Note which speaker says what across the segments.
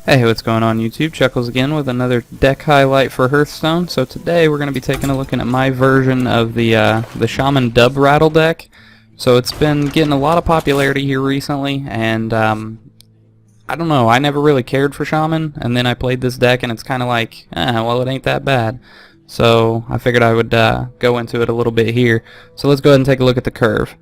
Speaker 1: Hey, what's going on YouTube? Chuckles again with another deck highlight for Hearthstone. So today we're going to be taking a look at my version of the Shaman Dub-Rattle deck. So it's been getting a lot of popularity here recently, and I don't know, I never really cared for Shaman, and then I played this deck and it's kind of like, well, it ain't that bad. So I figured I would go into it a little bit here. So let's go ahead and take a look at the curve.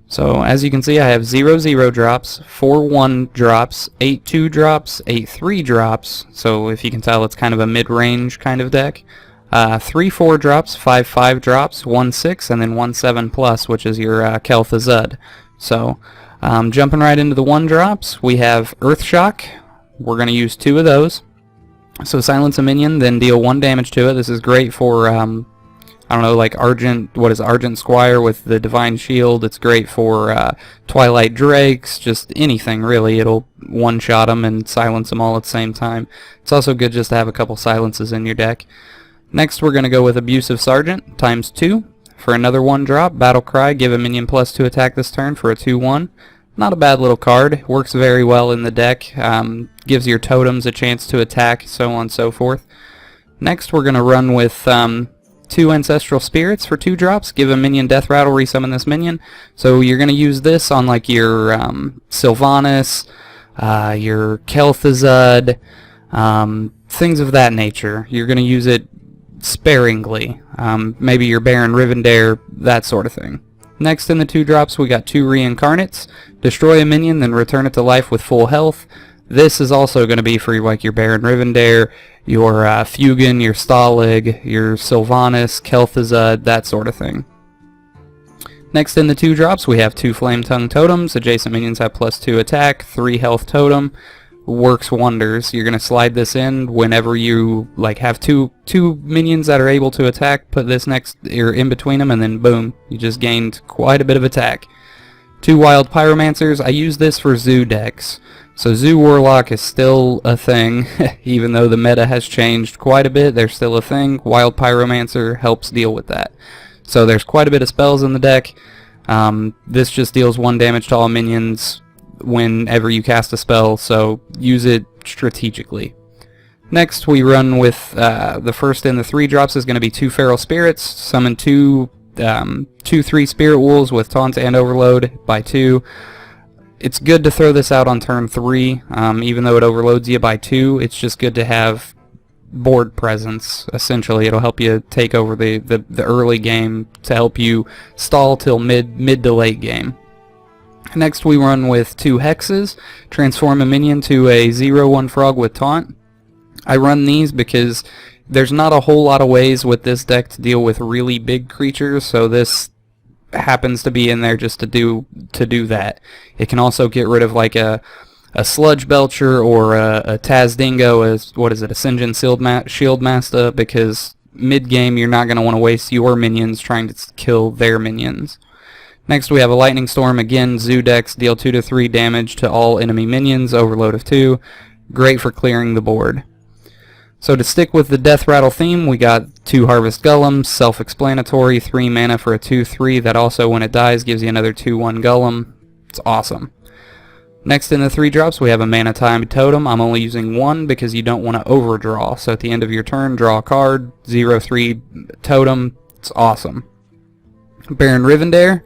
Speaker 1: So as you can see, I have 0-0 drops, 4-1 drops, 8-2 drops, 8-3 drops, so if you can tell it's kind of a mid-range kind of deck. 3-4 drops, 5-5 drops, 1-6, and then 1-7 plus, which is your Kel'Thuzad. So jumping right into the 1 drops, we have Earth Shock. We're going to use 2 of those. So silence a minion, then deal 1 damage to it. This is great for I don't know, like Argent Squire with the Divine Shield. It's great for Twilight Drakes, just anything really. It'll one-shot them and silence them all at the same time. It's also good just to have a couple silences in your deck. Next we're going to go with Abusive Sergeant, times 2. For another 1 drop, Battle Cry, give a minion +2 attack this turn for a 2-1. Not a bad little card, works very well in the deck, gives your totems a chance to attack, so on and so forth. Next we're going to run with 2 Ancestral Spirits for 2 drops. Give a minion Death-Rattle, resummon this minion. So you're going to use this on like your Sylvanas, your Kel'Thuzad, things of that nature. You're going to use it sparingly. Maybe your Baron Rivendare, that sort of thing. Next in the 2 drops we got 2 Reincarnates. Destroy a minion, then return it to life with full health. This is also going to be for like your Baron Rivendare, your Fugan, your Stalag, your Sylvanas, Kel'Thuzad, that sort of thing. Next in the 2 drops we have 2 Flame Tongue Totems. Adjacent minions have +2 attack, 3 health totem. Works wonders. You're going to slide this in whenever you like have two minions that are able to attack. Put this next or in between them, and then boom, you just gained quite a bit of attack. 2 Wild Pyromancers. I use this for Zoo decks. So Zoo Warlock is still a thing, even though the meta has changed quite a bit, they're still a thing. Wild Pyromancer helps deal with that. So there's quite a bit of spells in the deck. This just deals 1 damage to all minions whenever you cast a spell, so use it strategically. Next we run with, the first in the 3 drops is going to be 2 Feral Spirits. Summon 2/3 Spirit Wolves with Taunt and Overload by 2. It's good to throw this out on turn 3, even though it overloads you by 2. It's just good to have board presence. Essentially, it'll help you take over the early game to help you stall till mid to late game. Next, we run with 2 Hexes. Transform a minion to a 0/1 frog with Taunt. I run these because there's not a whole lot of ways with this deck to deal with really big creatures, so this happens to be in there just to do that. It can also get rid of like a Sludge Belcher or a Tazdingo as a Sinjin Shield Master, because mid game you're not going to want to waste your minions trying to kill their minions. Next we have a Lightning Storm. Again, Zoo decks deal 2 to 3 damage to all enemy minions, overload of 2. Great for clearing the board. So to stick with the Death-Rattle theme, we got 2 Harvest Golems, self-explanatory, 3 mana for a 2/3 that also when it dies gives you another 2/1 Golem. It's awesome. Next in the 3 drops we have a Mana Time Totem. I'm only using 1 because you don't want to overdraw. So at the end of your turn, draw a card, 0/3 Totem. It's awesome. Baron Rivendare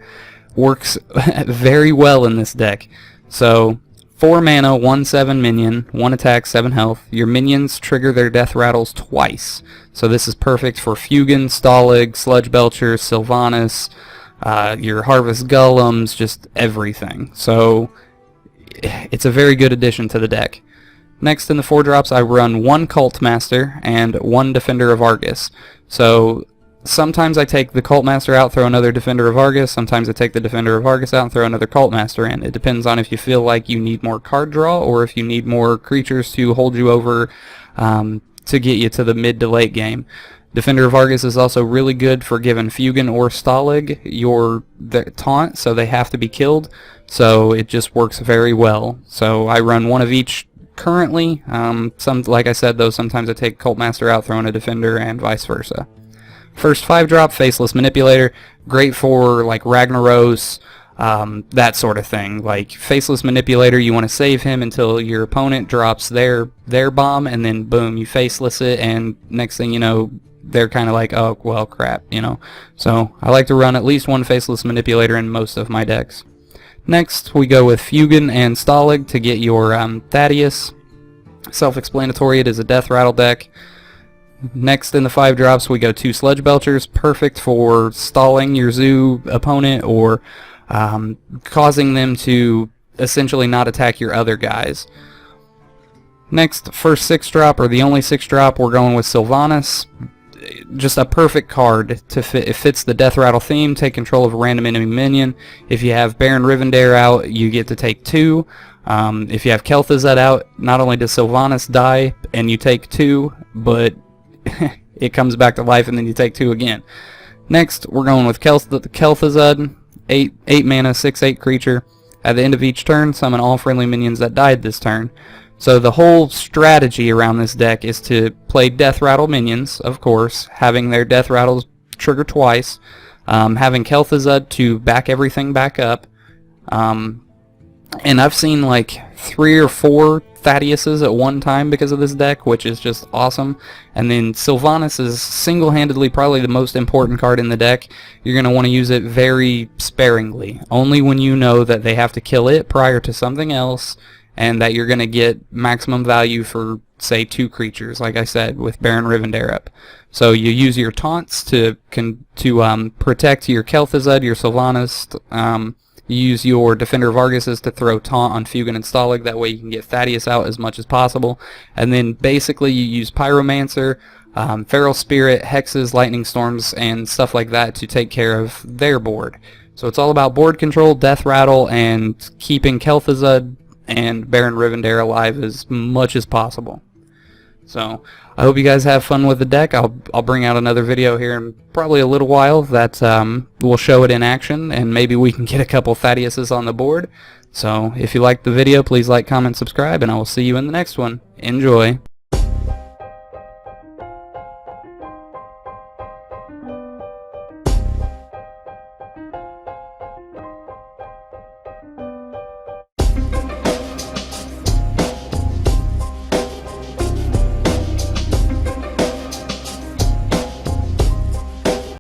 Speaker 1: works very well in this deck. So 4 mana, 1/7 minion, 1 attack, 7 health. Your minions trigger their death rattles twice. So this is perfect for Fugan, Stalag, Sludge Belcher, Sylvanas, your Harvest Golems, just everything. So it's a very good addition to the deck. Next in the 4 drops I run 1 Cult Master and 1 Defender of Argus. So sometimes I take the Cult Master out, throw another Defender of Argus. Sometimes I take the Defender of Argus out and throw another Cult Master in. It depends on if you feel like you need more card draw or if you need more creatures to hold you over to get you to the mid to late game. Defender of Argus is also really good for giving Fugan or Stalag the taunt, so they have to be killed. So it just works very well. So I run 1 of each currently. Like I said though, sometimes I take Cult Master out, throw in a Defender, and vice versa. First 5 drop, Faceless Manipulator, great for like Ragnaros, that sort of thing. Like Faceless Manipulator, you want to save him until your opponent drops their bomb, and then boom, you faceless it, and next thing you know, they're kind of like, oh, well, crap, you know. So I like to run at least one Faceless Manipulator in most of my decks. Next, we go with Fugan and Stalag to get your Thaddeus. Self-explanatory, it is a Death-Rattle deck. Next in the 5 drops, we go 2 Sludge Belchers, perfect for stalling your zoo opponent or causing them to essentially not attack your other guys. Next, first 6 drop, or the only 6 drop, we're going with Sylvanas. Just a perfect card to fit. It fits the Death-Rattle theme. Take control of a random enemy minion. If you have Baron Rivendare out, you get to take 2. If you have Kel'Thuzad out, not only does Sylvanas die and you take 2, but it comes back to life and then you take 2 again. Next, we're going with Kel'Thuzad, 8 mana, 6/8 creature. At the end of each turn, summon all friendly minions that died this turn. So the whole strategy around this deck is to play Death-Rattle minions, of course, having their Death-Rattles trigger twice, having Kel'Thuzad to back everything back up, and I've seen like 3 or 4 Thaddiuses at one time because of this deck, which is just awesome. And then Sylvanas is single-handedly probably the most important card in the deck. You're going to want to use it very sparingly, only when you know that they have to kill it prior to something else, and that you're going to get maximum value for, say, 2 creatures, like I said, with Baron Rivendare up. So you use your taunts to protect your Kel'Thuzad, your Sylvanas. You use your Defender of Arguses to throw taunt on Fugan and Stalag. That way you can get Thaddeus out as much as possible. And then basically you use Pyromancer, Feral Spirit, Hexes, Lightning Storms, and stuff like that to take care of their board. So it's all about board control, Death-Rattle, and keeping Kel'Thuzad and Baron Rivendare alive as much as possible. So I hope you guys have fun with the deck. I'll bring out another video here in probably a little while that will show it in action, and maybe we can get a couple Thaddiuses on the board. So if you liked the video, please like, comment, subscribe, and I will see you in the next one. Enjoy.